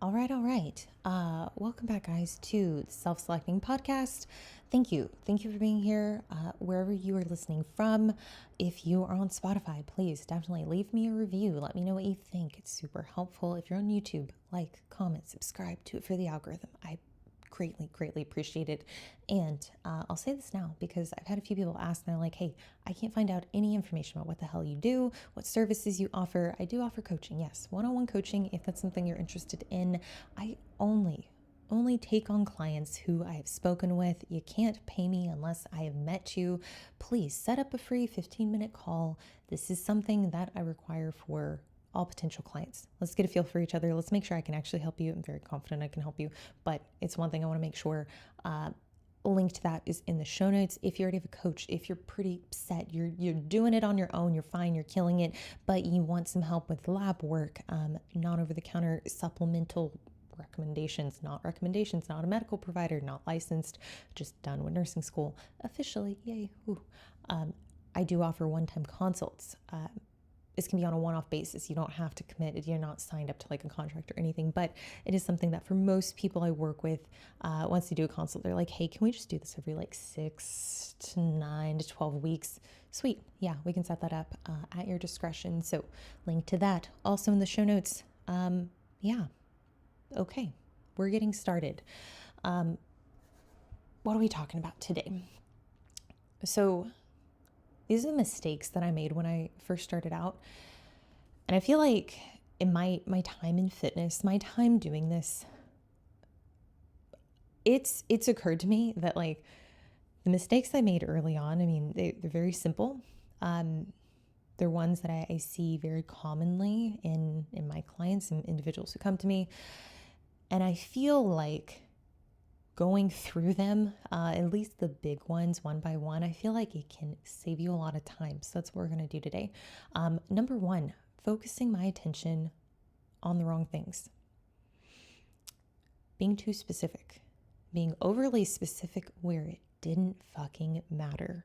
All right, all right. Welcome back, guys, to the Self-Selecting Podcast. Thank you. Thank you for being here, wherever you are listening from. If you are on Spotify, please definitely leave me a review. Let me know what you think. It's super helpful. If you're on YouTube, like, comment, subscribe to it for the algorithm. I greatly appreciate it. And I'll say this now because I've had a few people ask, and they're like, hey, I can't find out any information about what the hell you do, what services you offer. I do offer coaching, yes, one-on-one coaching if that's something you're interested in. I only take on clients who I have spoken with. You can't pay me unless I have met you. Please set up a free 15-minute call. This is something that I require for all potential clients. Let's get a feel for each other. Let's make sure I can actually help you. I'm very confident I can help you, but it's one thing I want to make sure. Link to that is in the show notes. If you already have a coach, if you're pretty set, you're doing it on your own, you're fine, you're killing it, but you want some help with lab work, non-over-the-counter supplemental recommendations, not a medical provider, not licensed, just done with nursing school officially, yay. I do offer one-time consults. This can be on a one-off basis. You don't have to commit. You're not signed up to like a contract or anything, but it is something that for most people I work with, once they do a consult, they're like, hey, can we just do this every like 6 to 9 to 12 weeks? Sweet. Yeah, we can set that up at your discretion. So link to that also in the show notes. Yeah. Okay. We're getting started. What are we talking about today? So these are the mistakes that I made when I first started out. And I feel like in my time in fitness, my time doing this, it's occurred to me that like the mistakes I made early on, I mean, they're very simple. They're ones that I see very commonly in my clients and individuals who come to me. And I feel like going through them, at least the big ones one by one, I feel like it can save you a lot of time. So that's what we're going to do today. Number one, focusing my attention on the wrong things. Being too specific. Being overly specific where it didn't fucking matter.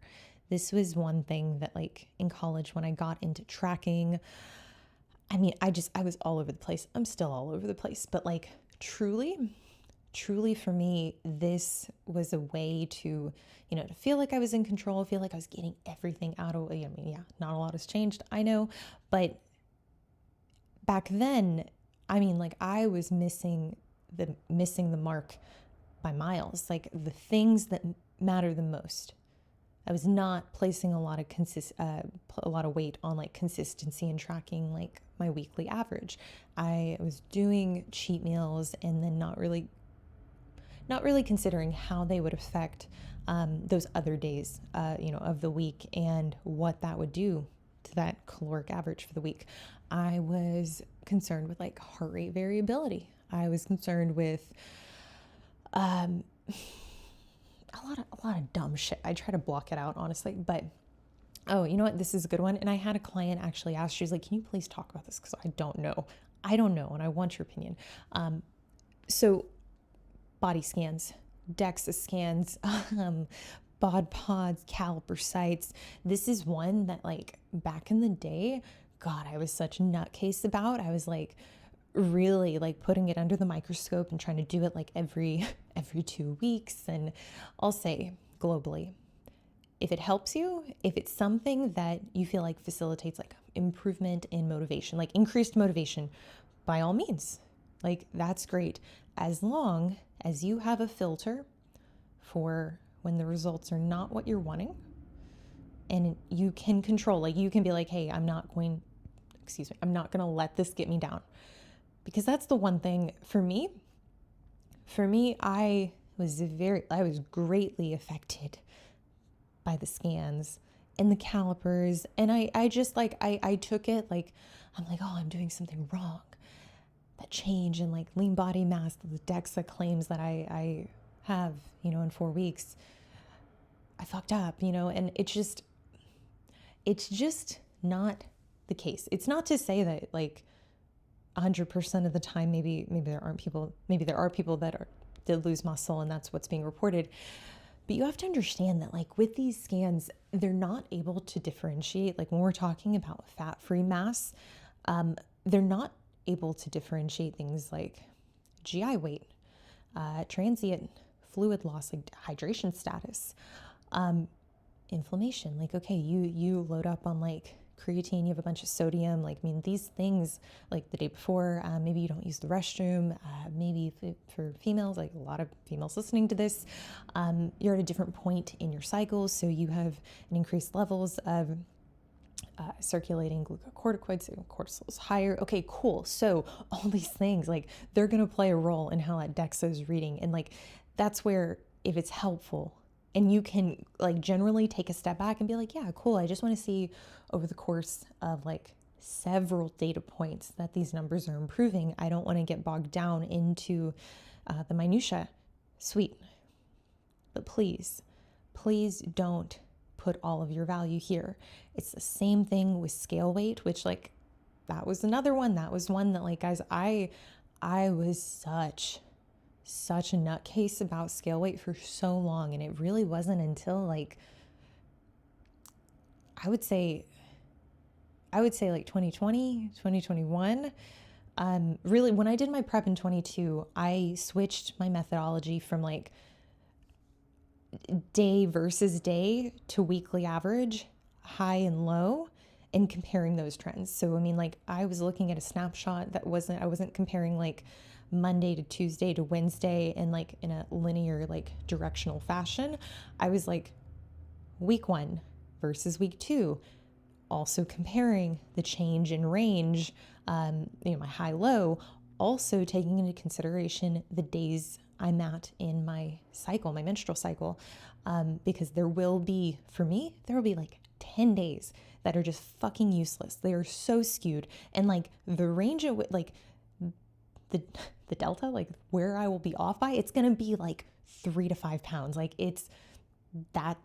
This was one thing that like in college when I got into tracking, I mean, I was all over the place. I'm still all over the place, but like truly for me, this was a way to, to feel like I was in control, feel like I was getting everything out of, not a lot has changed, I know, but back then, I mean, like I was missing the mark by miles, like the things that matter the most. I was not placing a lot of weight on like consistency and tracking like my weekly average. I was doing cheat meals and then not really considering how they would affect those other days, of the week and what that would do to that caloric average for the week. I was concerned with like heart rate variability. I was concerned with a lot of dumb shit. I try to block it out, honestly, but oh, you know what? This is a good one. And I had a client actually ask, she was like, can you please talk about this? Because I don't know. And I want your opinion. So body scans, DEXA scans, bod pods, caliper sites. This is one that like back in the day, God, I was such a nutcase about. I was like really like putting it under the microscope and trying to do it like every 2 weeks. And I'll say globally, if it helps you, if it's something that you feel like facilitates like improvement in motivation, like increased motivation, by all means, like that's great. As long as you have a filter for when the results are not what you're wanting and you can control, like you can be like, hey, I'm not going to let this get me down. Because that's the one thing for me, I was greatly affected by the scans and the calipers. And I just like, I took it like, I'm like, oh, I'm doing something wrong. That change in like lean body mass, the DEXA claims that I have, in 4 weeks, I fucked up, and it's just not the case. It's not to say that like 100% of the time, maybe there are people that lose muscle and that's what's being reported. But you have to understand that like with these scans, they're not able to differentiate. Like when we're talking about fat-free mass, they're not able to differentiate things like GI weight, transient fluid loss, like hydration status, inflammation. Like, okay, you load up on like creatine, you have a bunch of sodium. Like, I mean, these things, like the day before, maybe you don't use the restroom. Maybe for females, like a lot of females listening to this, you're at a different point in your cycle. So you have an increased levels of circulating glucocorticoids, so cortisol is higher. Okay, cool. So all these things, like, they're going to play a role in how that DEXA is reading. And like, that's where, if it's helpful and you can like generally take a step back and be like, yeah, cool. I just want to see over the course of like several data points that these numbers are improving. I don't want to get bogged down into the minutia. Sweet. But please don't put all of your value here. It's the same thing with scale weight, which like, that was another one. That was one that like, guys, I was such a nutcase about scale weight for so long. And it really wasn't until like, I would say like 2020, 2021. Really, when I did my prep in 22, I switched my methodology from like day versus day to weekly average, high and low, and comparing those trends. So, I mean, like, I was looking at a snapshot I wasn't comparing like Monday to Tuesday to Wednesday and like in a linear, like directional fashion. I was like week 1 versus week 2, also comparing the change in range, my high low, also taking into consideration the days I'm at in my cycle, my menstrual cycle, because there will be like 10 days that are just fucking useless. They are so skewed. And like the range of like the delta, like where I will be off by, it's going to be like 3 to 5 pounds. Like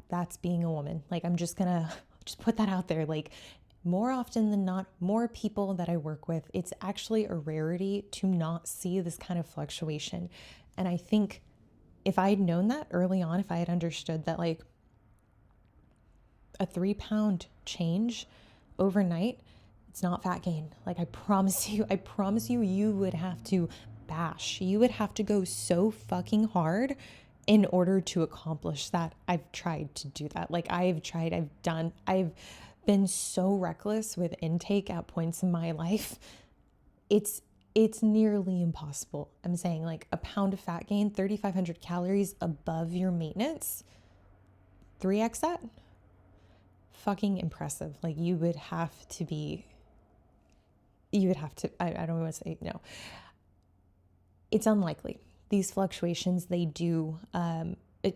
that's being a woman. Like, I'm just going to just put that out there. Like, more often than not, more people that I work with, it's actually a rarity to not see this kind of fluctuation. And I think if I had known that early on, if I had understood that like a 3-pound change overnight, it's not fat gain. Like, I promise you, you would have to bash. You would have to go so fucking hard in order to accomplish that. I've tried to do that. Like, I've been so reckless with intake at points in my life. It's nearly impossible. I'm saying like a pound of fat gain, 3,500 calories above your maintenance, 3x that, fucking impressive. Like, I don't want to say no. It's unlikely. These fluctuations, they do,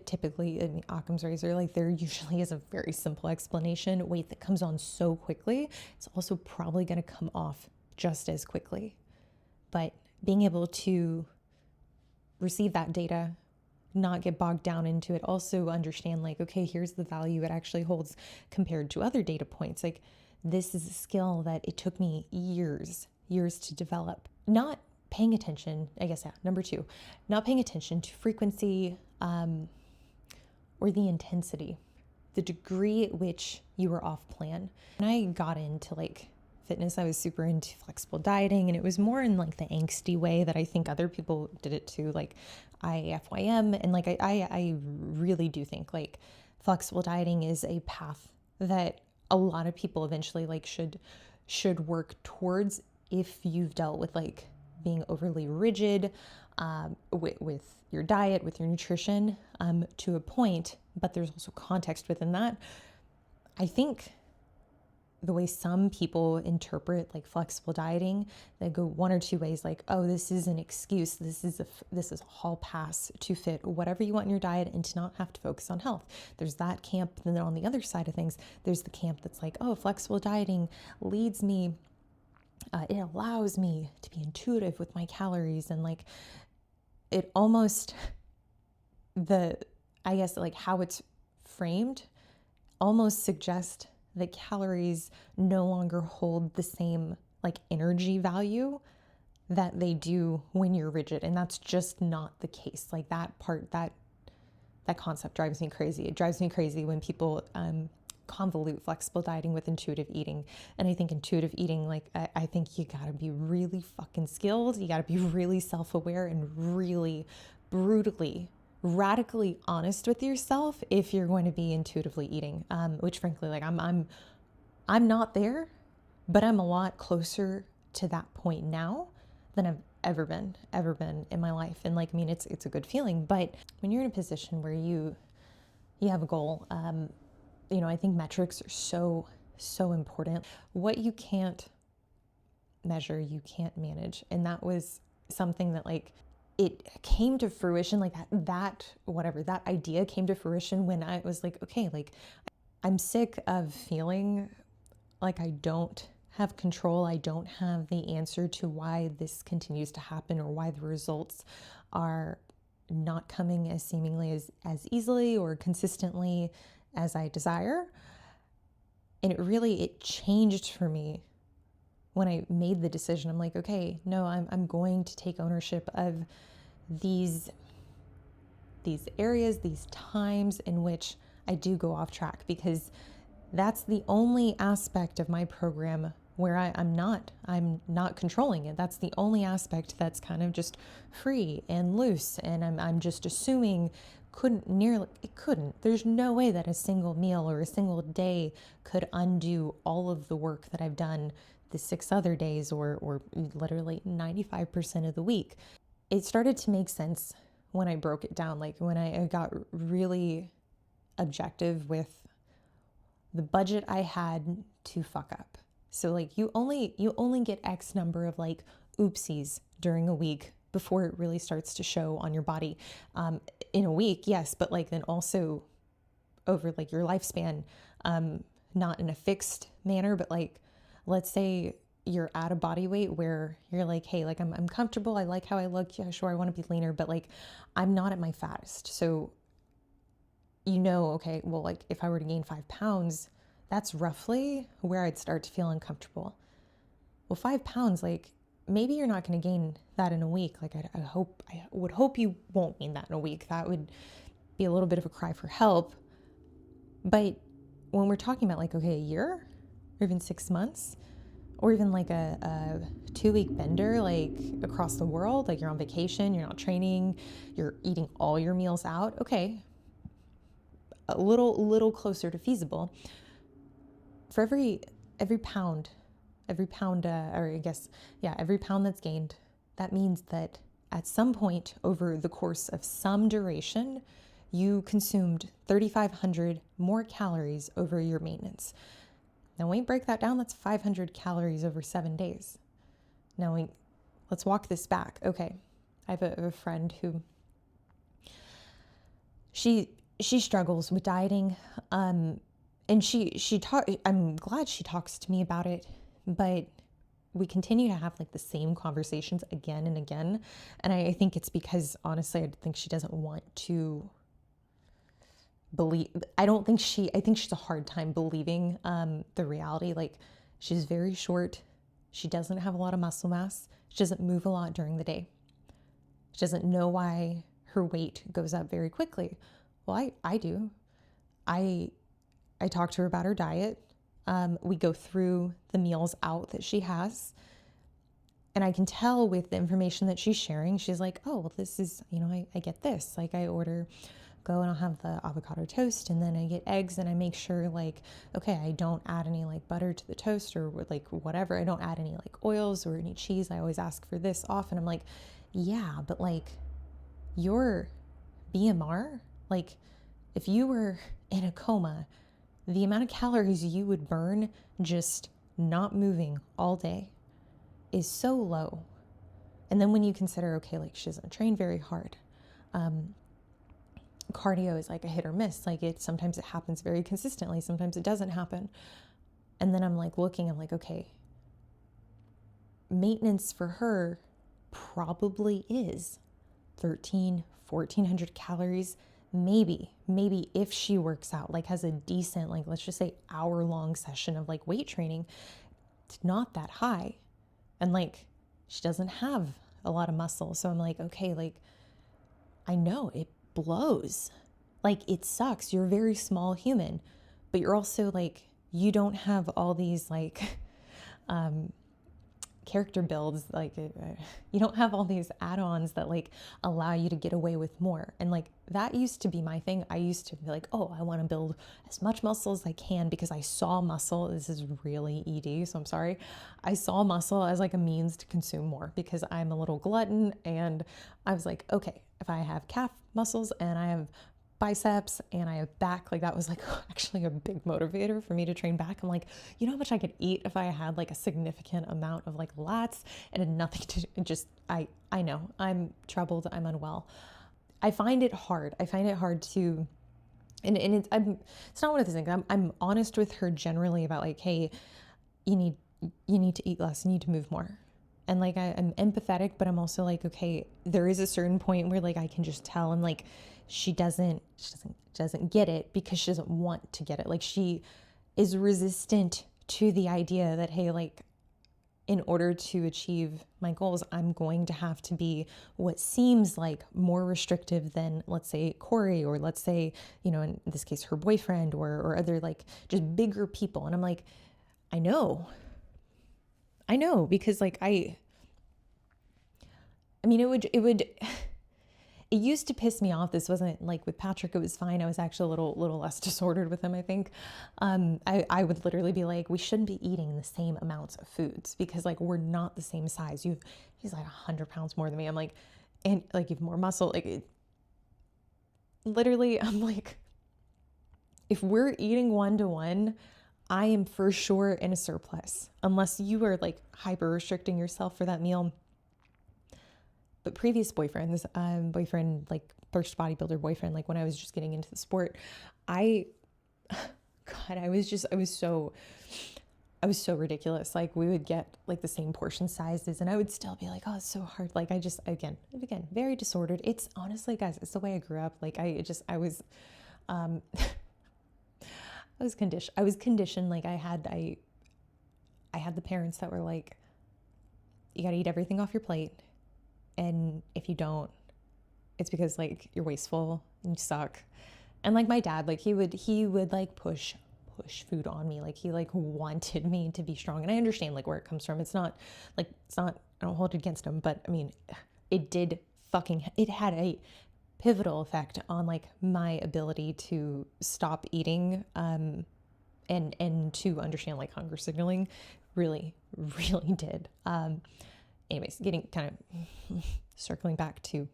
typically, Occam's razor, like, there usually is a very simple explanation. Weight that comes on so quickly, it's also probably going to come off just as quickly. But being able to receive that data, not get bogged down into it, also understand like, okay, here's the value it actually holds compared to other data points. Like, this is a skill that it took me years to develop. Not paying attention, I guess, number 2, not paying attention to frequency or the intensity, the degree at which you were off plan. When I got into like fitness, I was super into flexible dieting, and it was more in like the angsty way that I think other people did it too. Like, IFYM, and like I really do think like flexible dieting is a path that a lot of people eventually like should work towards if you've dealt with like being overly rigid with your diet, with your nutrition, to a point, but there's also context within that. I think the way some people interpret like flexible dieting, they go one or two ways, like, oh, this is an excuse. This is a hall pass to fit whatever you want in your diet and to not have to focus on health. There's that camp. And then on the other side of things, there's the camp that's like, oh, flexible dieting leads me, it allows me to be intuitive with my calories, and like it almost, I guess like how it's framed almost suggests that calories no longer hold the same like energy value that they do when you're rigid. And that's just not the case. Like, that concept drives me crazy. It drives me crazy when people convolute flexible dieting with intuitive eating. And I think intuitive eating, like, I think you gotta be really fucking skilled. You gotta be really self-aware and really brutally, radically honest with yourself if you're going to be intuitively eating. Which frankly, like I'm not there, but I'm a lot closer to that point now than I've ever been in my life. And like, I mean, it's a good feeling, but when you're in a position where you have a goal, I think metrics are so important. What you can't measure, you can't manage. And that was something that, like, it came to fruition, like that idea came to fruition when I was like, okay, like, I'm sick of feeling like I don't have control. I don't have the answer to why this continues to happen or why the results are not coming as seemingly as easily or consistently as I desire. And it changed for me when I made the decision. I'm like, okay, no, I'm going to take ownership of these areas, these times in which I do go off track, because that's the only aspect of my program where I'm not controlling it. That's the only aspect that's kind of just free and loose, and I'm just assuming it couldn't. There's no way that a single meal or a single day could undo all of the work that I've done the 6 other days or literally 95% of the week. It started to make sense when I broke it down, like when I got really objective with the budget I had to fuck up. So like you only get X number of like oopsies during a week before it really starts to show on your body. In a week, yes, but like then also over like your lifespan, not in a fixed manner, but like, let's say you're at a body weight where you're like, hey, like I'm comfortable. I like how I look. Yeah, sure. I want to be leaner, but like I'm not at my fattest. So, okay, well, like if I were to gain 5 pounds, that's roughly where I'd start to feel uncomfortable. Well, 5 pounds, like maybe you're not going to gain that in a week. Like I would hope you won't gain that in a week. That would be a little bit of a cry for help. But when we're talking about like, okay, a year or even 6 months, or even like a 2-week bender, like across the world, like you're on vacation, you're not training, you're eating all your meals out. Okay. A little closer to feasible. For every pound, every pound that's gained, that means that at some point over the course of some duration, you consumed 3,500 more calories over your maintenance. Now, when we break that down, that's 500 calories over 7 days. Now, let's walk this back. Okay, I have a friend who she struggles with dieting, and I'm glad she talks to me about it, but we continue to have like the same conversations again and again. And I think it's because honestly, I think she doesn't want to believe. I think she's a hard time believing the reality. Like, she's very short. She doesn't have a lot of muscle mass. She doesn't move a lot during the day. She doesn't know why her weight goes up very quickly. Well, I do. I talk to her about her diet. We go through the meals out that she has. And I can tell with the information that she's sharing, she's like, oh, well, this is, I get this. Like, I go and I'll have the avocado toast, and then I get eggs, and I make sure like, okay, I don't add any like butter to the toast or like whatever. I don't add any like oils or any cheese. I always ask for this off. And I'm like, yeah, but like your BMR, like if you were in a coma, the amount of calories you would burn just not moving all day is so low. And then when you consider, okay, like she doesn't train very hard. Cardio is like a hit or miss. Like sometimes it happens very consistently. Sometimes it doesn't happen. And then I'm like okay, maintenance for her probably is 1,400 calories. Maybe if she works out, like has a decent, like let's just say hour-long session of like weight training, it's not that high. And like she doesn't have a lot of muscle. So I'm like, okay, like I know it blows. Like it sucks. You're a very small human. but you're also like, you don't have all these like character builds, like you don't have all these add-ons that like allow you to get away with more. And like that used to be my thing. I used to be like, oh, I want to build as much muscle as I can because I saw muscle. This is really ED, so I'm sorry. I saw muscle as like a means to consume more because I'm a little glutton, and I was like, okay, if I have calf muscles and I have biceps and I have back, like that was like actually a big motivator for me to train back. I'm like, you know how much I could eat if I had like a significant amount of like lats and had nothing to just, I know I'm troubled, I'm unwell. I find it hard to, and it's not one of those things. I'm honest with her generally about like, hey, you need to eat less, you need to move more. And like, I'm empathetic, but I'm also like, okay, there is a certain point where like, I can just tell, and like, she doesn't get it because she doesn't want to get it. Like, she is resistant to the idea that, hey, like, in order to achieve my goals, I'm going to have to be what seems like more restrictive than, let's say, Corey, or let's say, you know, in this case, her boyfriend, or other like just bigger people. And I'm like, I know, because like, I mean, it used to piss me off. This wasn't like with Patrick, it was fine. I was actually a little less disordered with him, I think. I would literally be like, we shouldn't be eating the same amounts of foods because like, we're not the same size. He's like 100 pounds more than me. I'm like, and like, you've more muscle. Like, literally, I'm like, if we're eating 1-to-1, I am for sure in a surplus, unless you are like hyper restricting yourself for that meal. But previous boyfriends, like first bodybuilder boyfriend, like when I was just getting into the sport, I was so ridiculous. Like, we would get like the same portion sizes and I would still be like, oh, it's so hard. Like, I just, again, very disordered. It's honestly, guys, it's the way I grew up. Like, I was conditioned. Like, I had the parents that were like, you got to eat everything off your plate. And if you don't, it's because like you're wasteful and you suck. And like my dad, like he would like push food on me. Like, he like wanted me to be strong. And I understand like where it comes from. It's not, I don't hold it against him, but I mean, it had a pivotal effect on like my ability to stop eating, and to understand like hunger signaling. Really, really did. Anyways, getting kind of circling back to,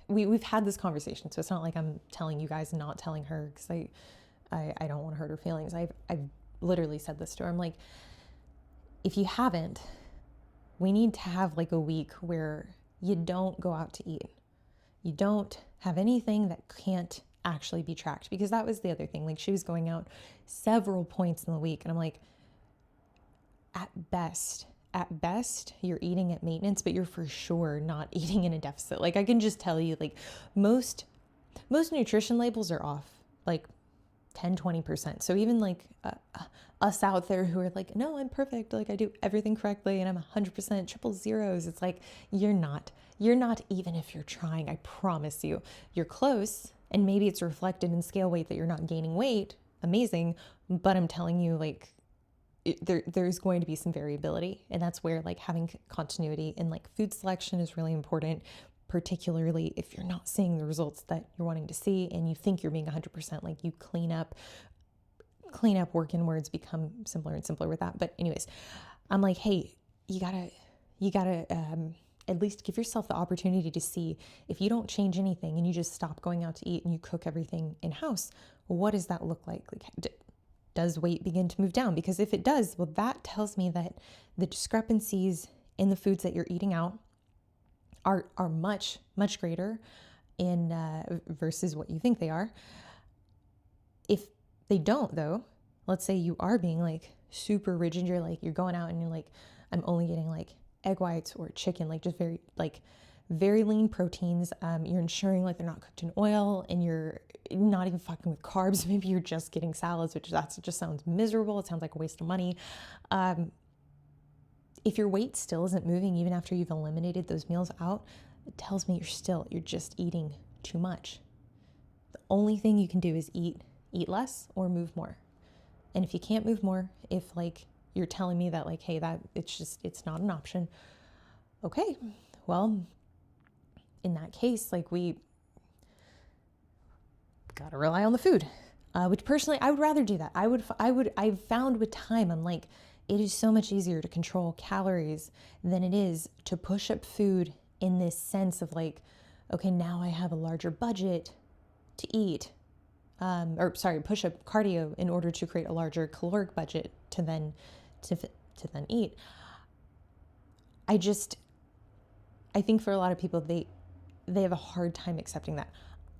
we've had this conversation, so it's not like I'm telling you guys, not telling her, because I don't want to hurt her feelings. I've literally said this to her. I'm like, if you haven't, we need to have like a week where you don't go out to eat. You don't have anything that can't actually be tracked, because that was the other thing. Like, she was going out several points in the week, and I'm like, at best, you're eating at maintenance, but you're for sure not eating in a deficit. Like, I can just tell you, like, most nutrition labels are off like 10-20%. So even like us out there who are like, no, I'm perfect, like I do everything correctly and I'm 100% triple zeros, it's like, you're not, even if you're trying. I promise you, you're close, and maybe it's reflected in scale weight that you're not gaining weight. Amazing. But I'm telling you, like, there's going to be some variability, and that's where like having continuity in like food selection is really important, particularly if you're not seeing the results that you're wanting to see and you think you're being 100%. Like, you clean up, work inwards, become simpler and simpler with that. But anyways, I'm like, hey, you gotta at least give yourself the opportunity to see, if you don't change anything and you just stop going out to eat and you cook everything in house, what does that look like? Like, does weight begin to move down? Because if it does, well, that tells me that the discrepancies in the foods that you're eating out are much, much greater in versus what you think they are. If they don't, though, let's say you are being like super rigid, you're going out and you're like, I'm only getting like egg whites or chicken, like just very lean proteins. You're ensuring like they're not cooked in oil, and you're not even fucking with carbs. Maybe you're just getting salads, which just sounds miserable. It sounds like a waste of money. If your weight still isn't moving, even after you've eliminated those meals out, it tells me you're just eating too much. The only thing you can do is eat eat less or move more. And if you can't move more, if like you're telling me that like, hey, that it's not an option. Okay, well, in that case, like we gotta rely on the food, which personally, I would rather do that. I've found with time, I'm like, it is so much easier to control calories than it is to push up food in this sense of like, okay, now I have a larger budget to eat, push up cardio in order to create a larger caloric budget to then eat. I think for a lot of people, they have a hard time accepting that.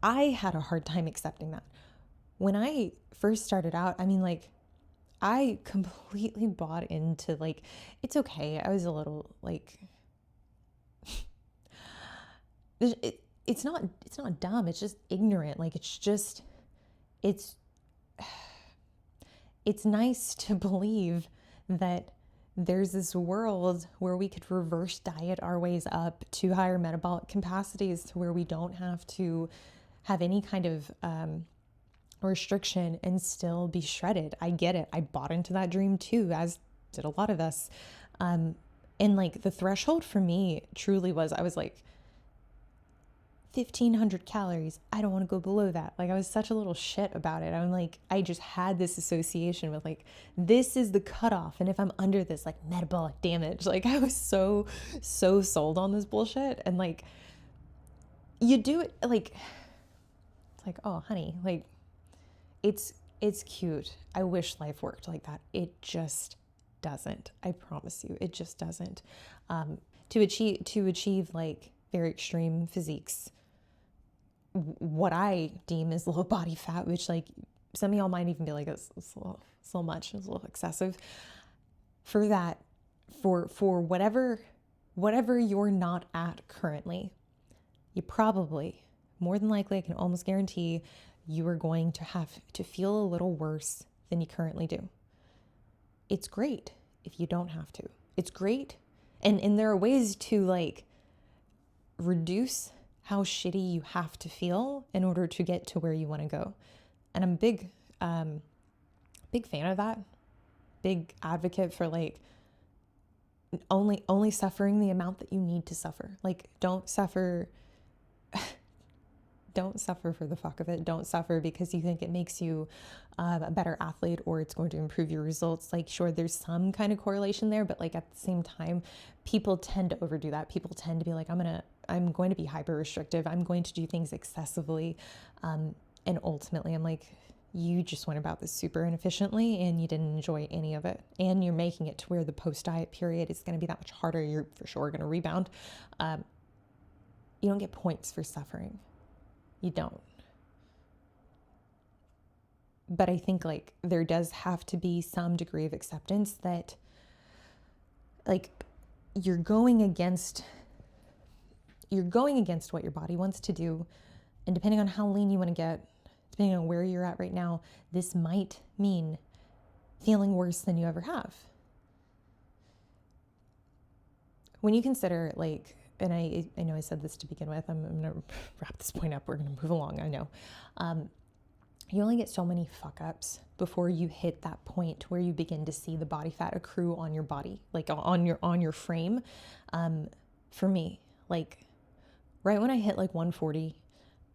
I had a hard time accepting that. When I first started out, I mean, like, I completely bought into like, it's okay. I was a little like, it's not dumb. It's just ignorant. Like, it's nice to believe that there's this world where we could reverse diet our ways up to higher metabolic capacities to where we don't have to have any kind of restriction and still be shredded. I get it. I bought into that dream too, as did a lot of us. And like the threshold for me truly was, I was like, 1,500 calories. I don't want to go below that. Like I was such a little shit about it. I'm like, I just had this association with like, this is the cutoff. And if I'm under this, like metabolic damage, like I was so sold on this bullshit. And like, you do it like, it's like, oh honey, like it's cute. I wish life worked like that. It just doesn't. I promise you, it just doesn't. To achieve like very extreme physiques, what I deem is low body fat, which like some of y'all might even be like, it's a little much, it's a little excessive. For that, for whatever you're not at currently, you probably, more than likely, I can almost guarantee, you are going to have to feel a little worse than you currently do. It's great if you don't have to. It's great. And there are ways to like reduce how shitty you have to feel in order to get to where you want to go. And I'm big fan of that. Big advocate for like only suffering the amount that you need to suffer. Like don't suffer for the fuck of it. Don't suffer because you think it makes you a better athlete or it's going to improve your results. Like, sure, there's some kind of correlation there, but like at the same time, people tend to overdo that. People tend to be like, I'm going to be hyper restrictive. I'm going to do things excessively. And ultimately I'm like, you just went about this super inefficiently and you didn't enjoy any of it. And you're making it to where the post-diet period is going to be that much harder. You're for sure going to rebound. You don't get points for suffering. You don't. But I think like there does have to be some degree of acceptance that like you're going against what your body wants to do. And depending on how lean you want to get, depending on where you're at right now, this might mean feeling worse than you ever have. When you consider like, and I know I said this to begin with, I'm going to wrap this point up. We're going to move along. I know. You only get so many fuck ups before you hit that point where you begin to see the body fat accrue on your body, like on your frame. For me, like right when I hit like 140,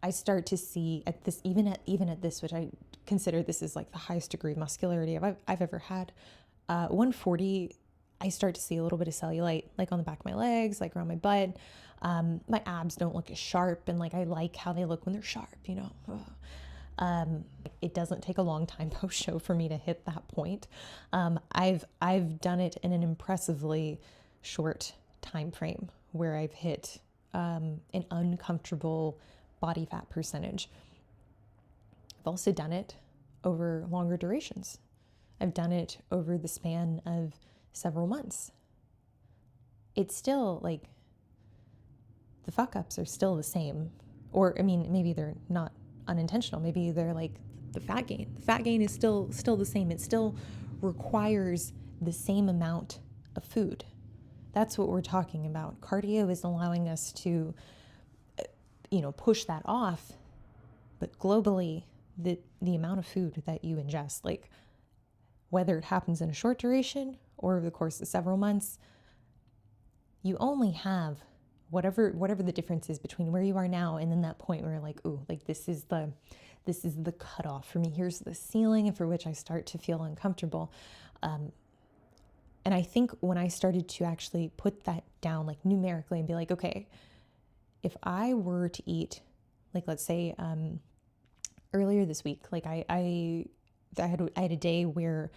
I start to see at this, even at this, which I consider this is like the highest degree of muscularity I've ever had. 140, I start to see a little bit of cellulite, like on the back of my legs, like around my butt. My abs don't look as sharp, and like I like how they look when they're sharp, you know. It doesn't take a long time post-show for me to hit that point. I've done it in an impressively short time frame where I've hit an uncomfortable body fat percentage. I've also done it over longer durations. I've done it over the span of several months. It's still like the fuck ups are still the same, or I mean, maybe they're not unintentional. Maybe they're like the fat gain. The fat gain is still the same. It still requires the same amount of food. That's what we're talking about. Cardio is allowing us to, push that off. But globally, the amount of food that you ingest, like whether it happens in a short duration or over the course of several months, you only have whatever the difference is between where you are now and then that point where you're like, ooh, like this is the cutoff for me. Here's the ceiling for which I start to feel uncomfortable. And I think when I started to actually put that down, like numerically, and be like, okay, if I were to eat, like let's say earlier this week, like I had a day where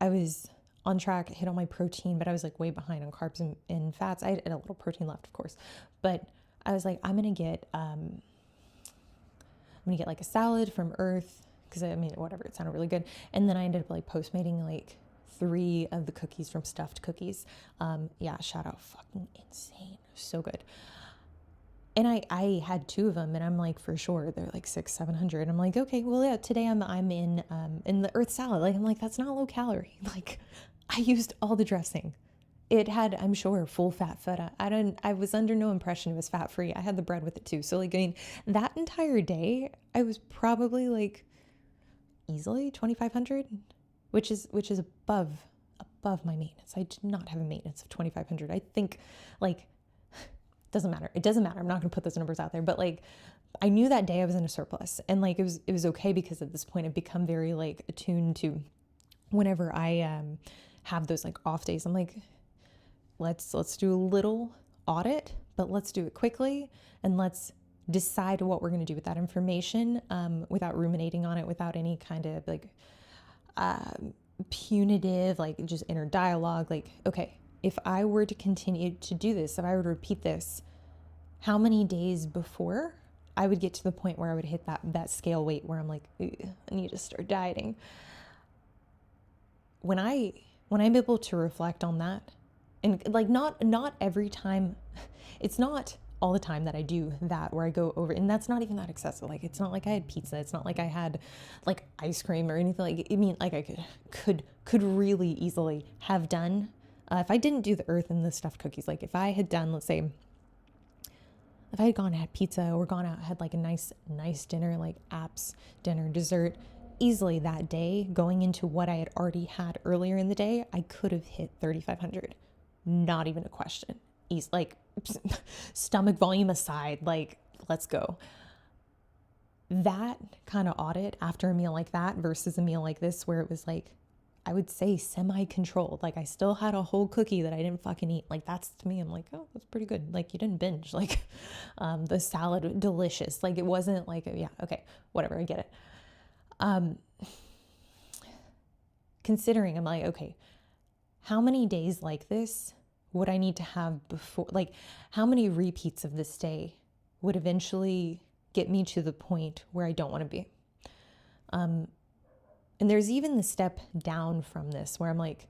I was on track, hit all my protein, but I was like way behind on carbs and fats. I had a little protein left, of course, but I was like, I'm gonna get like a salad from Earth, because I mean, whatever, it sounded really good. And then I ended up like Postmating like 3 of the cookies from Stuffed Cookies. Yeah, shout out, fucking insane, so good. And I had 2 of them, and I'm like, for sure they're like 600-700. I'm like, okay, well yeah, today I'm in the Earth salad. Like I'm like, that's not low calorie. Like I used all the dressing. It had, I'm sure, full fat feta. I was under no impression it was fat free. I had the bread with it too. So like, I mean, that entire day I was probably like easily 2,500, which is above my maintenance. I did not have a maintenance of 2,500. I think like, doesn't matter. It doesn't matter. I'm not going to put those numbers out there, but like, I knew that day I was in a surplus, and like, it was okay, because at this point I've become very like attuned to whenever I have those like off days. I'm like, let's do a little audit, but let's do it quickly, and let's decide what we're going to do with that information without ruminating on it, without any kind of like punitive, like just inner dialogue. Like, okay, if I were to continue to do this, if I were to repeat this, how many days before I would get to the point where I would hit that scale weight where I'm like, I need to start dieting. When I'm able to reflect on that, and like not every time, it's not all the time that I do that where I go over, and that's not even that excessive. Like it's not like I had pizza, it's not like I had like ice cream or anything. Like I mean, like I could really easily have done if I didn't do the Earth and the Stuffed Cookies. Like if I had done, let's say, if I had gone and had pizza or gone out, had like a nice dinner, like apps, dinner, dessert, easily that day, going into what I had already had earlier in the day, I could have hit 3,500. Not even a question. Like stomach volume aside, like let's go. That kind of audit after a meal like that versus a meal like this, where it was like, I would say semi-controlled. Like I still had a whole cookie that I didn't fucking eat. Like that's, to me, I'm like, oh, that's pretty good. Like you didn't binge. Like the salad, delicious. Like it wasn't like, yeah, okay, whatever, I get it. Considering, I'm like, okay, how many days like this would I need to have before, like how many repeats of this day would eventually get me to the point where I don't want to be? And there's even the step down from this where I'm like,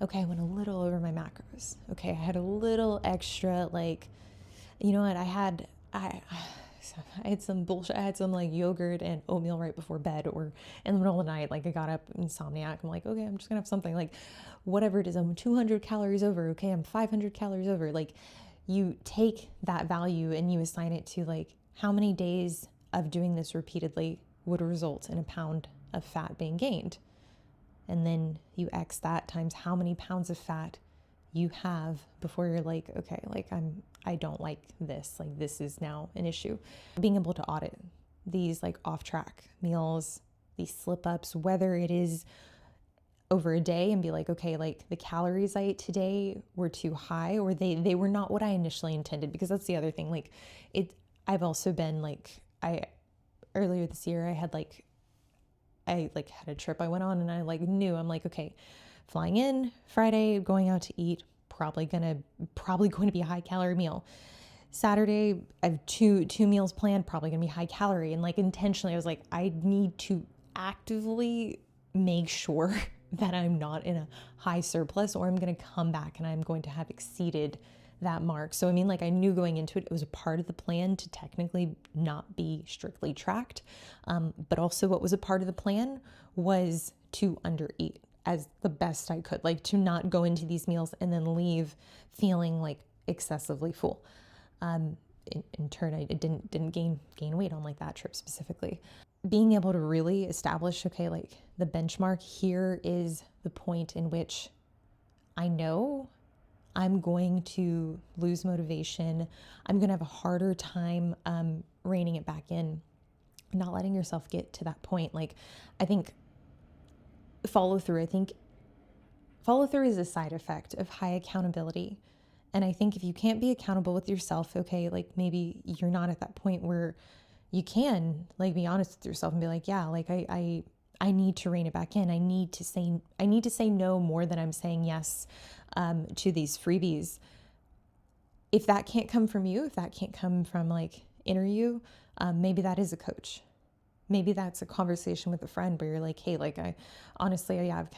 okay, I went a little over my macros. Okay, I had a little extra, like, you know what, I had some bullshit. I had some like yogurt and oatmeal right before bed, or in the middle of the night, like I got up insomniac. I'm like, okay, I'm just gonna have something, like whatever it is. I'm 200 calories over. Okay, I'm 500 calories over. Like you take that value and you assign it to like how many days of doing this repeatedly would result in a pound of fat being gained. And then you X that times how many pounds of fat you have before you're like, okay, like I don't like this. Like this is now an issue. Being able to audit these like off track meals, these slip ups, whether it is over a day, and be like, okay, like the calories I ate today were too high, or they were not what I initially intended. Because that's the other thing. Like I've also been like, earlier this year, I had a trip I went on, and I like knew, I'm like, okay, flying in Friday, going out to eat, probably going to be a high calorie meal. Saturday, I have two meals planned, probably going to be high calorie. And like intentionally, I was like, I need to actively make sure that I'm not in a high surplus, or I'm going to come back and I'm going to have exceeded that mark. So I mean, like I knew going into it, it was a part of the plan to technically not be strictly tracked. But also what was a part of the plan was to undereat as the best I could, like to not go into these meals and then leave feeling like excessively full. In turn, I didn't gain weight on like that trip specifically. being able to really establish, okay, like the benchmark here is the point in which I know I'm going to lose motivation. I'm going to have a harder time reining it back in, not letting yourself get to that point. Like, I think follow through is a side effect of high accountability. And I think if you can't be accountable with yourself, okay, like maybe you're not at that point where you can like be honest with yourself and be like, yeah, like I need to rein it back in. I need to say no more than I'm saying yes to these freebies. If that can't come from you, if that can't come from like inner you, maybe that is a coach. Maybe that's a conversation with a friend where you're like, hey, like I've kind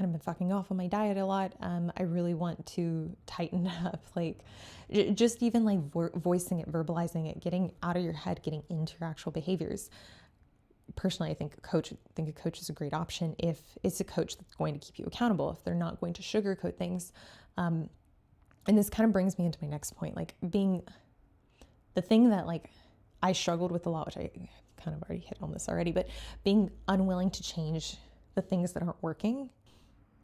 of been fucking off on my diet a lot. I really want to tighten up, like just even like voicing it, verbalizing it, getting out of your head, getting into your actual behaviors. Personally, I think a coach is a great option if it's a coach that's going to keep you accountable, if they're not going to sugarcoat things. And this kind of brings me into my next point, like being the thing that like I struggled with a lot, which I kind of already hit on this already, but being unwilling to change the things that aren't working.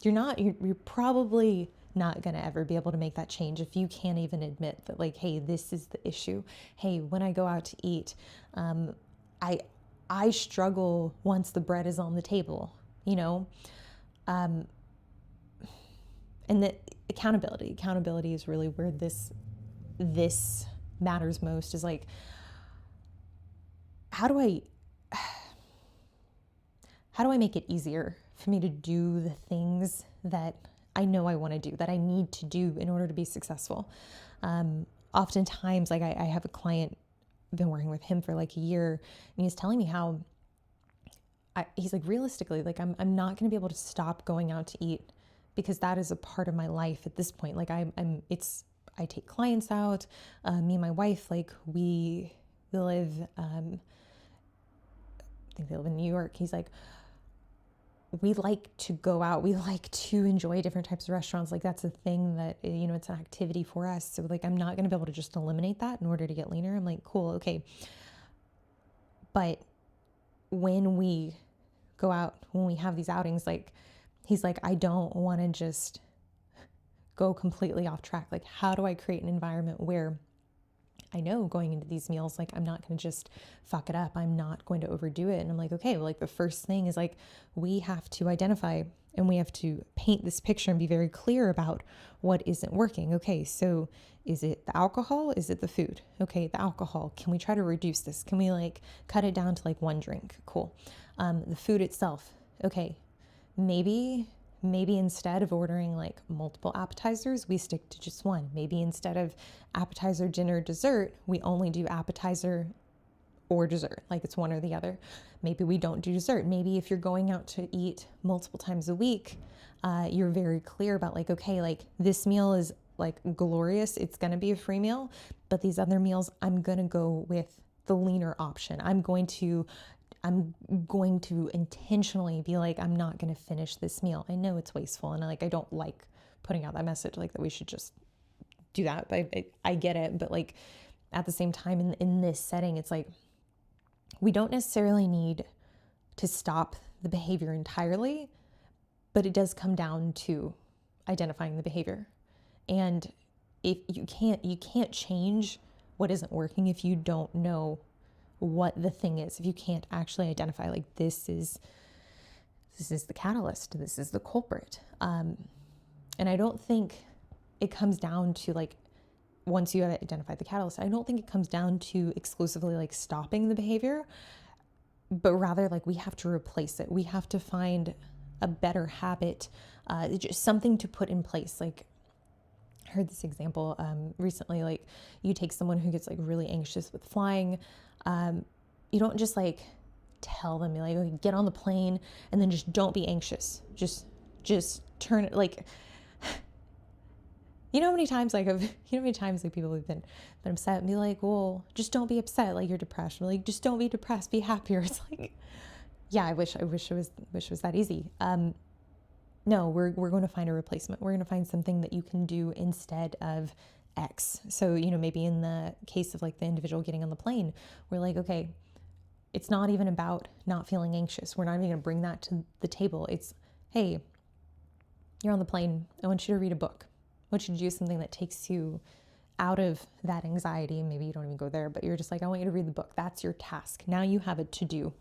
You're probably not going to ever be able to make that change if you can't even admit that like, hey, this is the issue. Hey, when I go out to eat, I struggle once the bread is on the table, you know? And the accountability is really where this matters most, is like, how do I make it easier for me to do the things that I know I want to do, that I need to do in order to be successful? Oftentimes, like I have a client, been working with him for like a year, and he's telling me how he's like, realistically, like I'm not going to be able to stop going out to eat because that is a part of my life at this point. Like I take clients out, me and my wife, like we live, I think they live in New York. He's like, we like to go out. We like to enjoy different types of restaurants. Like that's a thing that, you know, it's an activity for us. So like, I'm not going to be able to just eliminate that in order to get leaner. I'm like, cool. Okay. But when we go out, when we have these outings, like he's like, I don't want to just go completely off track. Like, how do I create an environment where I know going into these meals, like I'm not going to just fuck it up. I'm not going to overdo it. And I'm like, okay, well, like the first thing is like, we have to identify and we have to paint this picture and be very clear about what isn't working. Okay, so is it the alcohol? Is it the food? Okay, the alcohol, can we try to reduce this? Can we like cut it down to like one drink? Cool. The food itself. Okay, maybe instead of ordering like multiple appetizers, we stick to just one. Maybe instead of appetizer, dinner, dessert, we only do appetizer or dessert. Like it's one or the other. Maybe we don't do dessert. Maybe if you're going out to eat multiple times a week, you're very clear about like, okay, like this meal is like glorious. It's going to be a free meal, but these other meals, I'm going to go with the leaner option. I'm going to intentionally be like, I'm not going to finish this meal. I know it's wasteful, and I don't like putting out that message like that we should just do that. But I get it. But like at the same time, in this setting, it's like we don't necessarily need to stop the behavior entirely, but it does come down to identifying the behavior. And if you can't change what isn't working if you don't know what the thing is, if you can't actually identify like this is the catalyst, this is the culprit. And I don't think it comes down to like, once you have identified the catalyst, I don't think it comes down to exclusively like stopping the behavior, but rather like we have to replace it. We have to find a better habit, just something to put in place. Like I heard this example recently, like you take someone who gets like really anxious with flying. You don't just like tell them, like, okay, get on the plane and then just don't be anxious. Just turn it like, you know how many times like people have been upset and be like, well, just don't be upset. Like you're depressed. Or like, just don't be depressed, be happier. It's like, yeah, I wish it was that easy. No, we're going to find a replacement. We're going to find something that you can do instead of X. So, you know, maybe in the case of like the individual getting on the plane, we're like, okay, It's not even about not feeling anxious. We're not even going to bring that to the table. It's, hey, you're on the plane. I want you to read a book. I want you to do something that takes you out of that anxiety. Maybe you don't even go there, but you're just like, I want you to read the book. That's your task. Now you have a to-do.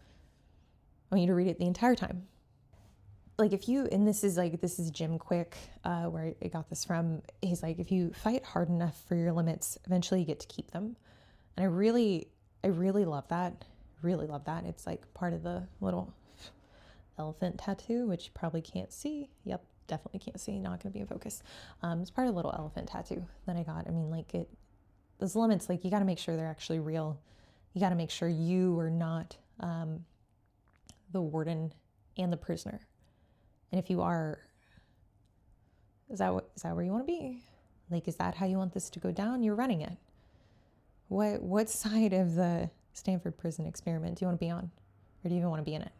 I want you to read it the entire time. Like if you, and this is Jim Quick, where I got this from. He's like, if you fight hard enough for your limits, eventually you get to keep them. And I really love that. Really love that. It's like part of the little elephant tattoo, which you probably can't see. Yep, definitely can't see. Not going to be in focus. It's part of the little elephant tattoo that I got. I mean, like those limits, like you got to make sure they're actually real. You got to make sure you are not the warden and the prisoner. And if you are, is that where you want to be? Like, is that how you want this to go down? You're running it. What side of the Stanford prison experiment do you want to be on? Or do you even want to be in it?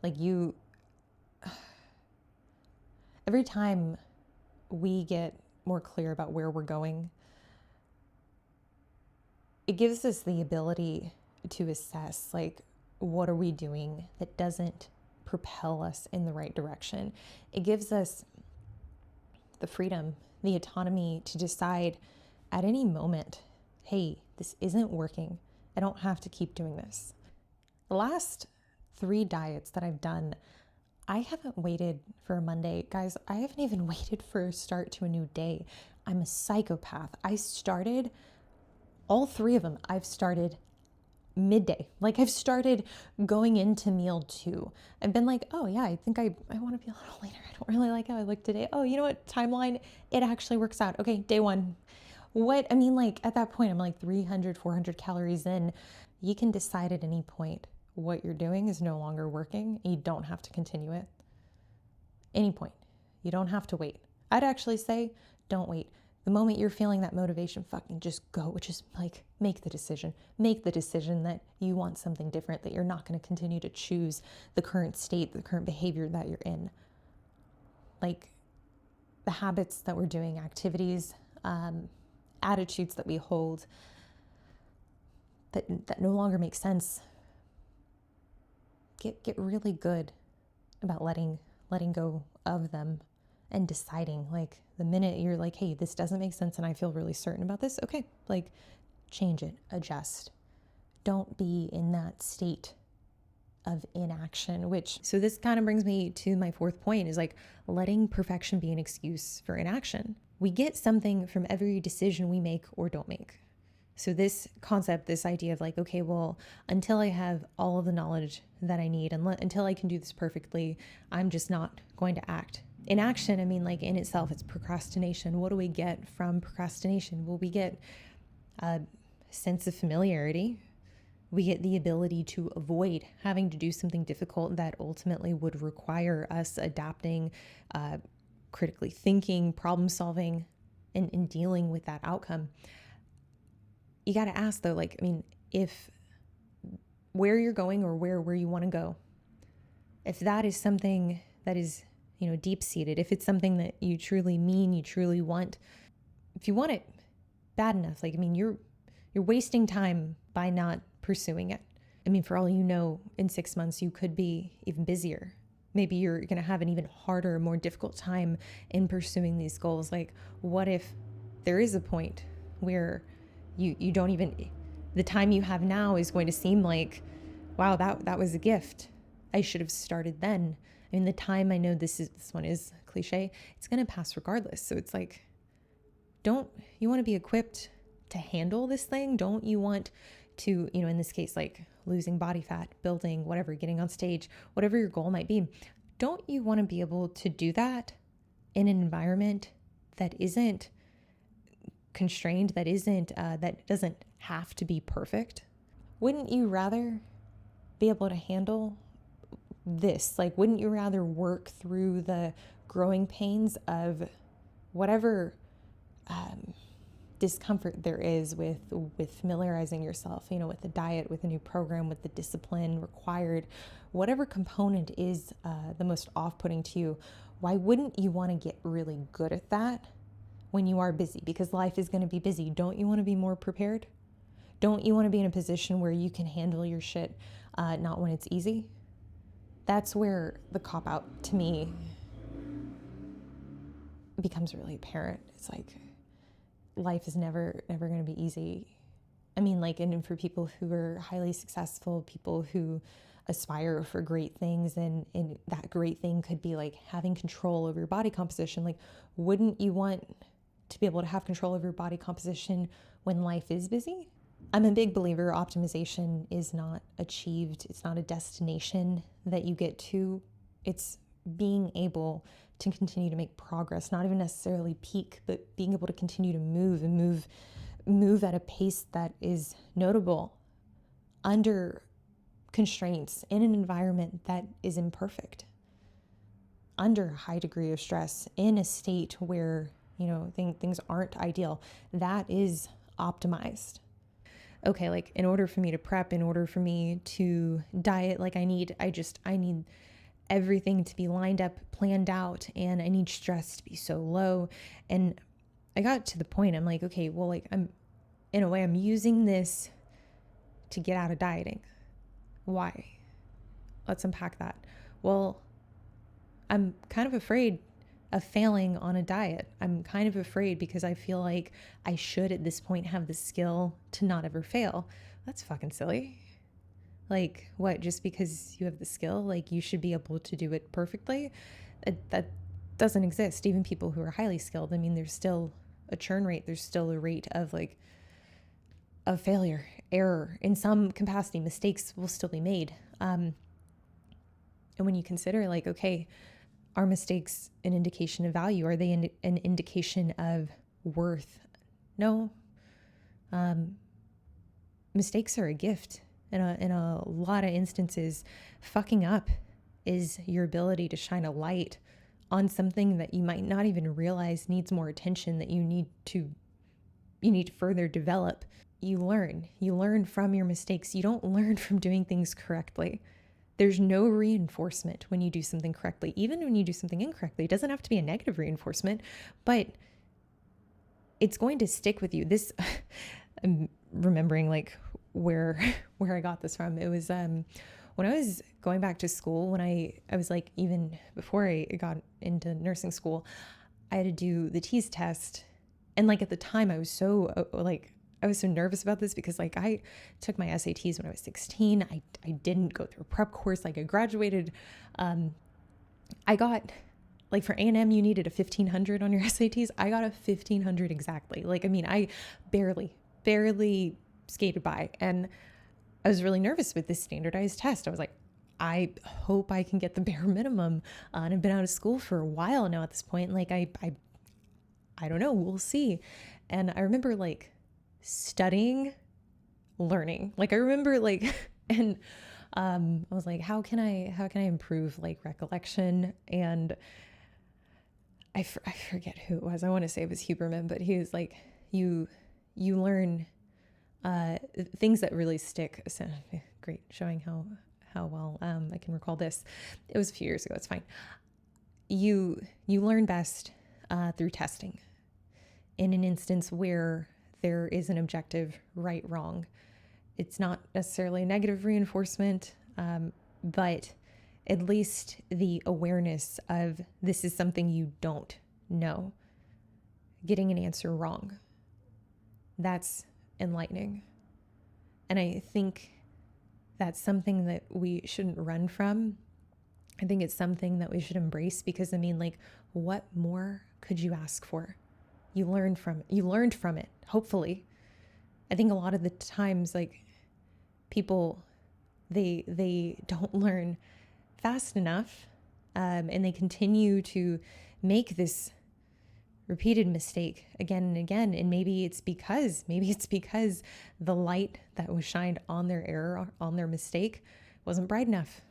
Like every time we get more clear about where we're going, it gives us the ability to assess, like, what are we doing that doesn't propel us in the right direction? It gives us the freedom, the autonomy to decide at any moment, hey, this isn't working. I don't have to keep doing this. The last 3 diets that I've done, I haven't waited for a Monday. Guys, I haven't even waited for a start to a new day. I'm a psychopath. I started all 3 of them. I've started midday. Like I've started going into meal 2. I've been like, oh yeah, I think I want to be a little later. I don't really like how I look today. Oh, you know what? Timeline, it actually works out. Okay, day 1. What? I mean, like at that point, I'm like 300, 400 calories in. You can decide at any point what you're doing is no longer working. You don't have to continue it. Any point. You don't have to wait. I'd actually say, don't wait. The moment you're feeling that motivation, fucking just go. Just like make the decision. Make the decision that you want something different, that you're not going to continue to choose the current state, the current behavior that you're in. Like the habits that we're doing, activities, attitudes that we hold that no longer make sense. Get really good about letting go of them and deciding, like the minute you're like, hey, this doesn't make sense and I feel really certain about this, okay, like change it, adjust. Don't be in that state of inaction, so this kind of brings me to my 4th point, is like letting perfection be an excuse for inaction. We get something from every decision we make or don't make. So this concept, this idea of like, okay, well, until I have all of the knowledge that I need and until I can do this perfectly, I'm just not going to act. Inaction, I mean, like in itself, it's procrastination. What do we get from procrastination? Well, we get a sense of familiarity. We get the ability to avoid having to do something difficult that ultimately would require us adapting, critically thinking, problem solving, and dealing with that outcome. You got to ask though, like, I mean, if where you're going or where you want to go, if that is something that is, deep seated, if it's something that you truly mean, you truly want, if you want it bad enough, like, I mean, you're wasting time by not pursuing it. I mean, for all you know, in 6 months, you could be even busier. Maybe you're going to have an even harder, more difficult time in pursuing these goals. Like, what if there is a point where you don't even, the time you have now is going to seem like, wow, that was a gift. I should have started then. I mean, the time, I know this one is cliche, it's going to pass regardless. So it's like, don't you want to be equipped to handle this thing? Don't you want to, in this case, like losing body fat, building, whatever, getting on stage, whatever your goal might be, don't you want to be able to do that in an environment that isn't constrained, that doesn't have to be perfect? Wouldn't you rather be able to handle this? Like, wouldn't you rather work through the growing pains of whatever discomfort there is with familiarizing yourself, with the diet, with a new program, with the discipline required, whatever component is the most off-putting to you? Why wouldn't you want to get really good at that when you are busy? Because life is going to be busy. Don't you want to be more prepared? Don't you want to be in a position where you can handle your shit, not when it's easy? That's where the cop-out, to me, becomes really apparent. It's like, life is never going to be easy. I mean, like, and for people who are highly successful, people who aspire for great things, and that great thing could be like having control over your body composition. Like, wouldn't you want to be able to have control over your body composition when life is busy? I'm a big believer optimization is not achieved. It's not a destination that you get to. It's being able to continue to make progress, not even necessarily peak, but being able to continue to move at a pace that is notable under constraints in an environment that is imperfect, under a high degree of stress, in a state where, things aren't ideal. That is optimized. Okay, like, in order for me to prep, in order for me to diet, like, I need everything to be lined up, planned out, and I need stress to be so low. And I got to the point, I'm like, okay, well, like, I'm using this to get out of dieting. Why? Let's unpack that. Well, I'm kind of afraid of failing on a diet. I'm kind of afraid because I feel like I should at this point have the skill to not ever fail. That's fucking silly. Like, what, just because you have the skill, like, you should be able to do it perfectly? That doesn't exist. Even people who are highly skilled, I mean, there's still a churn rate. There's still a rate of failure, error. In some capacity, mistakes will still be made. And when you consider, like, okay, are mistakes an indication of value? Are they an indication of worth? No. Mistakes are a gift. In a lot of instances, fucking up is your ability to shine a light on something that you might not even realize needs more attention, that you need to further develop. You learn from your mistakes. You don't learn from doing things correctly. There's no reinforcement when you do something correctly. Even when you do something incorrectly, it doesn't have to be a negative reinforcement, but it's going to stick with you. This, I'm remembering, like, where I got this from. It was when I was going back to school, when I was like, even before I got into nursing school, I had to do the TEAS test. And like, at the time I was so nervous about this because, like, I took my SATs when I was 16. I didn't go through a prep course. Like, I graduated. I got, like, for A&M, you needed a 1500 on your SATs. I got a 1500 exactly. Like, I mean, I barely skated by. And I was really nervous with this standardized test. I was like, I hope I can get the bare minimum. And I've been out of school for a while now at this point. Like, I don't know, we'll see. And I remember, like, studying, learning. Like, I remember, like, and I was like, how can I improve, like, recollection? And I forget who it was. I want to say it was Huberman, but he was like, you learn things that really stick. So, great, showing how well I can recall this. It was a few years ago. It's fine. You learn best through testing. In an instance where there is an objective right, wrong. It's not necessarily a negative reinforcement, but at least the awareness of this is something you don't know. Getting an answer wrong. That's enlightening. And I think that's something that we shouldn't run from. I think it's something that we should embrace because, I mean, like, what more could you ask for? You learned from it, hopefully. I think a lot of the times, like, people, they don't learn fast enough, and they continue to make this repeated mistake again and again. And maybe it's because the light that was shined on their error, on their mistake, wasn't bright enough,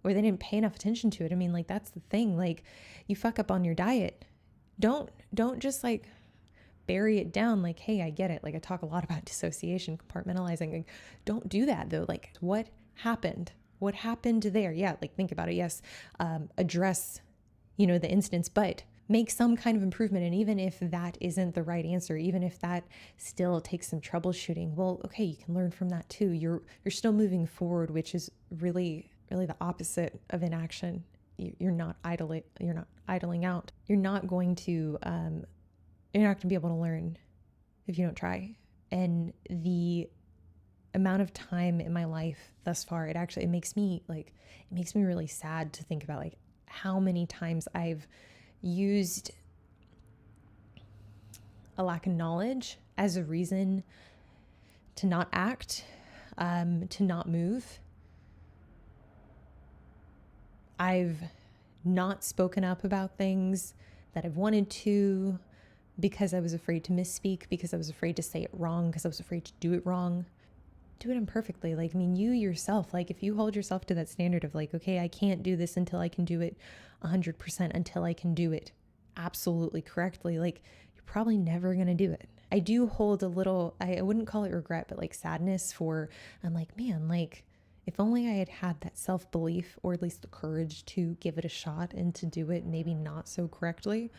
or they didn't pay enough attention to it. I mean, like, that's the thing. Like, you fuck up on your diet, don't just, like, bury it down. Like, hey, I get it. Like, I talk a lot about dissociation, compartmentalizing. Like, don't do that though. Like, what happened there? Yeah. Like, think about it. Yes. Address, the instance, but make some kind of improvement. And even if that isn't the right answer, even if that still takes some troubleshooting, well, okay, you can learn from that too. You're still moving forward, which is really the opposite of inaction. You're not idling. You're not idling out. You're not going to be able to learn if you don't try. And the amount of time in my life thus far, it makes me really sad to think about like how many times I've used a lack of knowledge as a reason to not act, to not move. I've not spoken up about things that I've wanted to because I was afraid to misspeak, because I was afraid to say it wrong, because I was afraid to do it wrong, do it imperfectly. Like, I mean, you yourself, like if you hold yourself to that standard of like, okay, I can't do this until I can do it 100%, until I can do it absolutely correctly, like you're probably never going to do it. I do hold a little, I wouldn't call it regret, but like sadness for, I'm like, man, like if only I had had that self-belief, or at least the courage to give it a shot and to do it maybe not so correctly,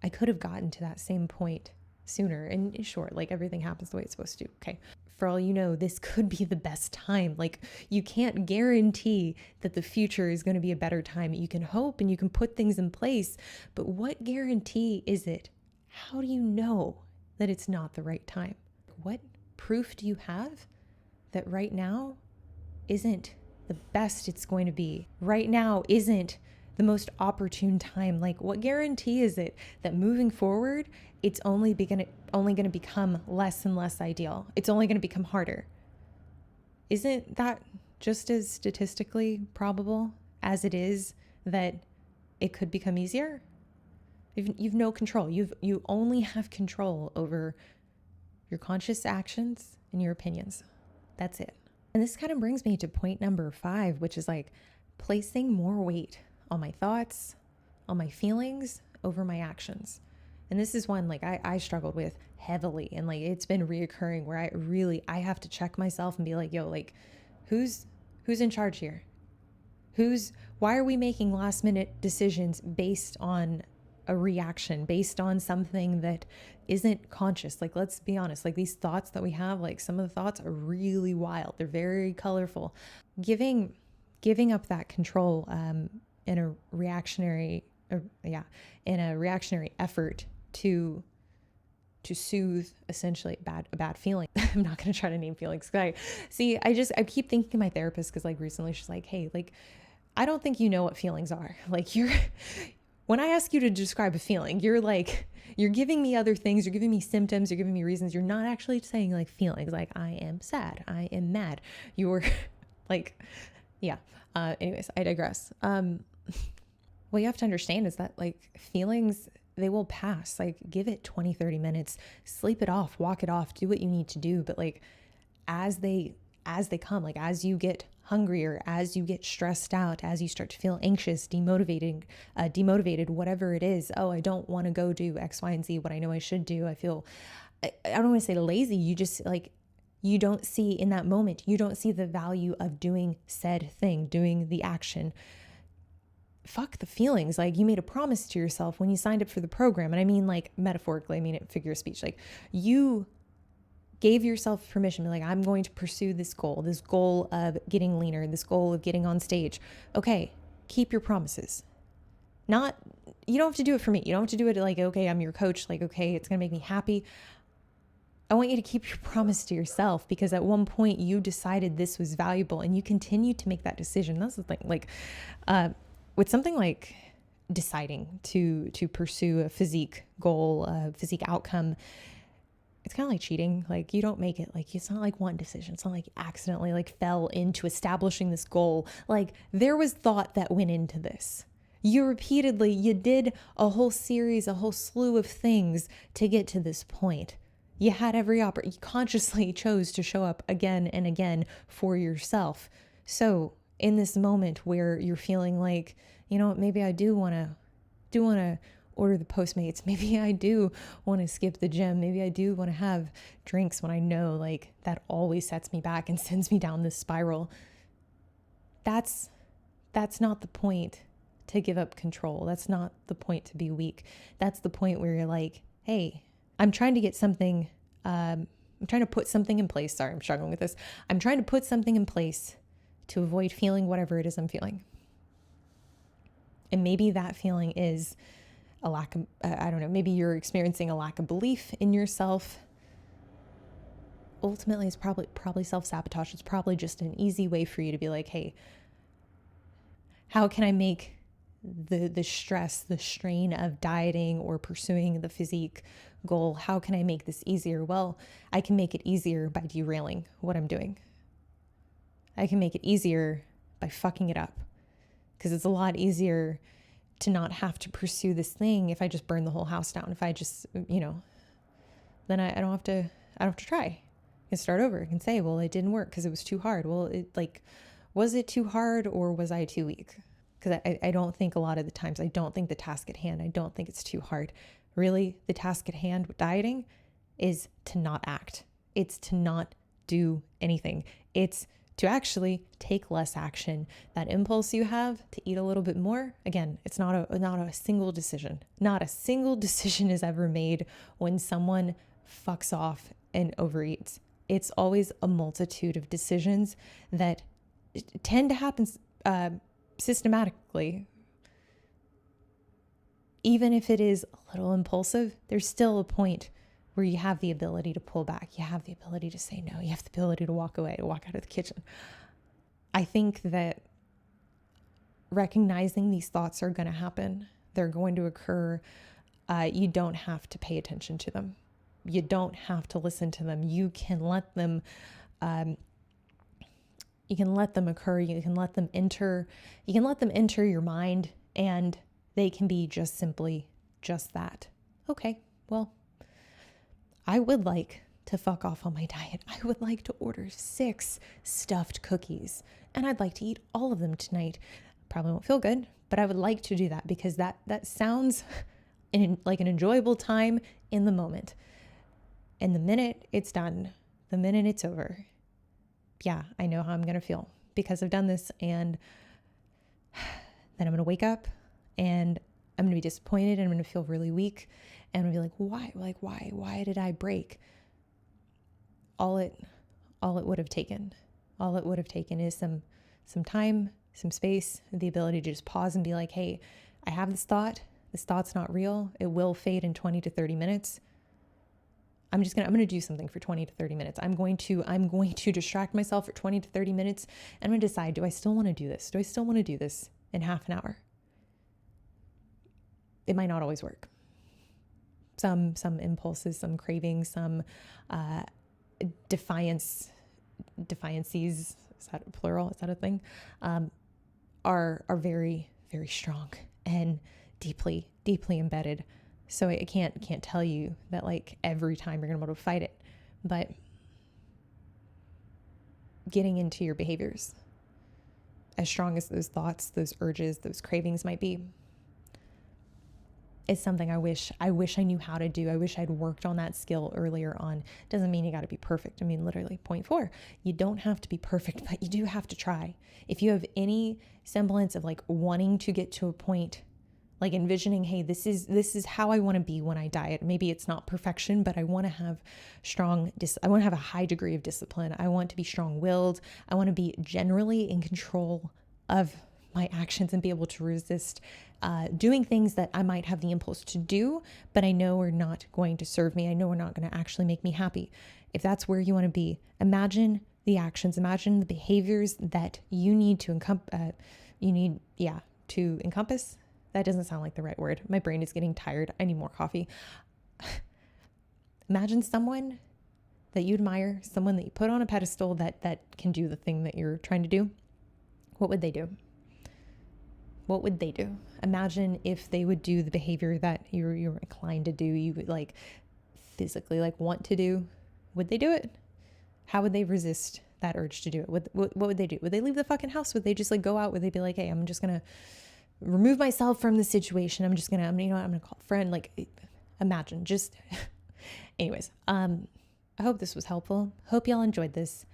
I could have gotten to that same point sooner. And in short, like everything happens the way it's supposed to. Okay. For all you know, this could be the best time. Like you can't guarantee that the future is going to be a better time. You can hope and you can put things in place, but what guarantee is it? How do you know that it's not the right time? What proof do you have that right now isn't the best it's going to be? Right now isn't the most opportune time. Like what guarantee is it that moving forward, it's only going to become less and less ideal? It's only going to become harder. Isn't that just as statistically probable as it is that it could become easier? You've no control. You only have control over your conscious actions and your opinions. That's it. And this kind of brings me to point number 5, which is like placing more weight on my thoughts, on my feelings over my actions. And this is one like I struggled with heavily, and like it's been reoccurring where I have to check myself and be like, yo, like who's in charge here? Why are we making last minute decisions based on a reaction, based on something that isn't conscious? Like, let's be honest, like these thoughts that we have, like some of the thoughts are really wild. They're very colorful. Giving up that control in a reactionary effort to soothe essentially a bad feeling. I'm not going to try to name feelings. I keep thinking to my therapist, because like recently she's like, hey, like I don't think you know what feelings are. Like when I ask you to describe a feeling, you're giving me other things, you're giving me symptoms, you're giving me reasons. You're not actually saying like feelings, like I am sad, I am mad. You're like, yeah. Anyways, I digress. What you have to understand is that like feelings, they will pass. Like give it 20, 30 minutes, sleep it off, walk it off, do what you need to do. But like as they come, like as you get hungrier, as you get stressed out, as you start to feel anxious, demotivated, whatever it is, oh, I don't want to go do X, Y, and Z, what I know I should do. I don't want to say lazy. You just like, you don't see in that moment, you don't see the value of doing said thing, doing the action. Fuck the feelings. Like you made a promise to yourself when you signed up for the program. And I mean like metaphorically, I mean it figure of speech. Like you gave yourself permission, like I'm going to pursue this goal of getting leaner, this goal of getting on stage. Okay, keep your promises. You don't have to do it for me. You don't have to do it like, okay, I'm your coach. Like, okay, it's going to make me happy. I want you to keep your promise to yourself, because at one point you decided this was valuable and you continue to make that decision. That's the thing. Like, with something like deciding to pursue a physique goal, a physique outcome, it's kind of like cheating. Like you don't make it, like it's not like one decision. It's not like you accidentally like fell into establishing this goal. Like there was thought that went into this. You did a whole slew of things to get to this point. You had every you consciously chose to show up again and again for yourself. So in this moment where you're feeling like, you know, maybe I do want to order the Postmates. Maybe I do want to skip the gym. Maybe I do want to have drinks when I know like that always sets me back and sends me down this spiral. That's not the point to give up control. That's not the point to be weak. That's the point where you're like, hey, I'm trying to get something, I'm trying to put something in place. Sorry, I'm struggling with this. I'm trying to put something in place to avoid feeling whatever it is I'm feeling. And maybe that feeling is a lack of, I don't know, maybe you're experiencing a lack of belief in yourself. Ultimately, it's probably self-sabotage. It's probably just an easy way for you to be like, hey, how can I make the stress, the strain of dieting or pursuing the physique goal, how can I make this easier? Well, I can make it easier by derailing what I'm doing. I can make it easier by fucking it up, because it's a lot easier to not have to pursue this thing if I just burn the whole house down. If I just, then I don't have to try. I can start over. I can say, well, it didn't work because it was too hard. Well, was it too hard or was I too weak? Because I don't think a lot of the times, I don't think the task at hand, I don't think it's too hard. Really, the task at hand with dieting is to not act. It's to not do anything. It's to actually take less action. That impulse you have to eat a little bit more, again, it's not a single decision. Not a single decision is ever made when someone fucks off and overeats. It's always a multitude of decisions that tend to happen systematically. Even if it is a little impulsive, there's still a point where you have the ability to pull back. You have the ability to say no. You have the ability to walk away, to walk out of the kitchen. I think that recognizing these thoughts are going to happen. They're going to occur. You don't have to pay attention to them. You don't have to listen to them. You can let them occur. You can let them enter your mind, and they can be just simply just that. Okay, well, I would like to fuck off on my diet. I would like to order 6 stuffed cookies, and I'd like to eat all of them tonight. Probably won't feel good, but I would like to do that because that sounds like an enjoyable time in the moment. And the minute it's done, the minute it's over, yeah, I know how I'm going to feel because I've done this, and then I'm going to wake up and I'm going to be disappointed and I'm going to feel really weak and I'm going to be like, why did I break? All it would have taken is some time, some space, the ability to just pause and be like, hey, I have this thought. This thought's not real. It will fade in 20 to 30 minutes. I'm going to do something for 20 to 30 minutes. I'm going to distract myself for 20 to 30 minutes. And I'm going to decide, do I still want to do this? Do I still want to do this in half an hour? It might not always work. Some impulses, some cravings, some defiances, is that plural? Is that a thing? Are very, very strong and deeply, deeply embedded. So I can't tell you that like every time you're going to be able to fight it, but getting into your behaviors, as strong as those thoughts, those urges, those cravings might be, is something I wish I knew how to do. I wish I'd worked on that skill earlier on. Doesn't mean you got to be perfect. I mean, literally, point 4, you don't have to be perfect, but you do have to try. If you have any semblance of like wanting to get to a point, like envisioning, hey, this is how I want to be when I diet. Maybe it's not perfection, but I want to have I want to have a high degree of discipline. I want to be strong-willed. I want to be generally in control of my actions and be able to resist doing things that I might have the impulse to do, but I know are not going to serve me. I know are not going to actually make me happy. If that's where you want to be, imagine the actions, imagine the behaviors that you need to encompass. That doesn't sound like the right word. My brain is getting tired. I need more coffee. Imagine someone that you admire, someone that you put on a pedestal that can do the thing that you're trying to do. What would they do? What would they do? Imagine if they would do the behavior that you're inclined to do, you would like physically like want to do. Would they do it? How would they resist that urge to do it? What would they do? Would they leave the fucking house? Would they just like go out? Would they be like, hey, I'm just going to remove myself from the situation. I'm going to call a friend. Like, imagine just, anyways, I hope this was helpful. Hope y'all enjoyed this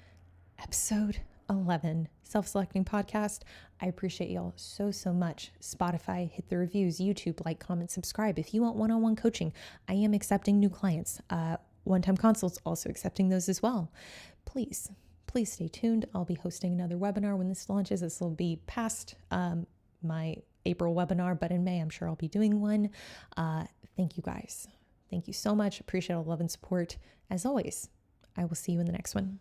episode E.11 self-selecting podcast. I appreciate y'all so, so much. Spotify, hit the reviews, YouTube, like, comment, subscribe. If you want one-on-one coaching, I am accepting new clients. One-time consults, also accepting those as well. Please stay tuned. I'll be hosting another webinar when this launches. This will be past my April webinar, but in May, I'm sure I'll be doing one. Thank you guys. Thank you so much. Appreciate all love and support. As always, I will see you in the next one.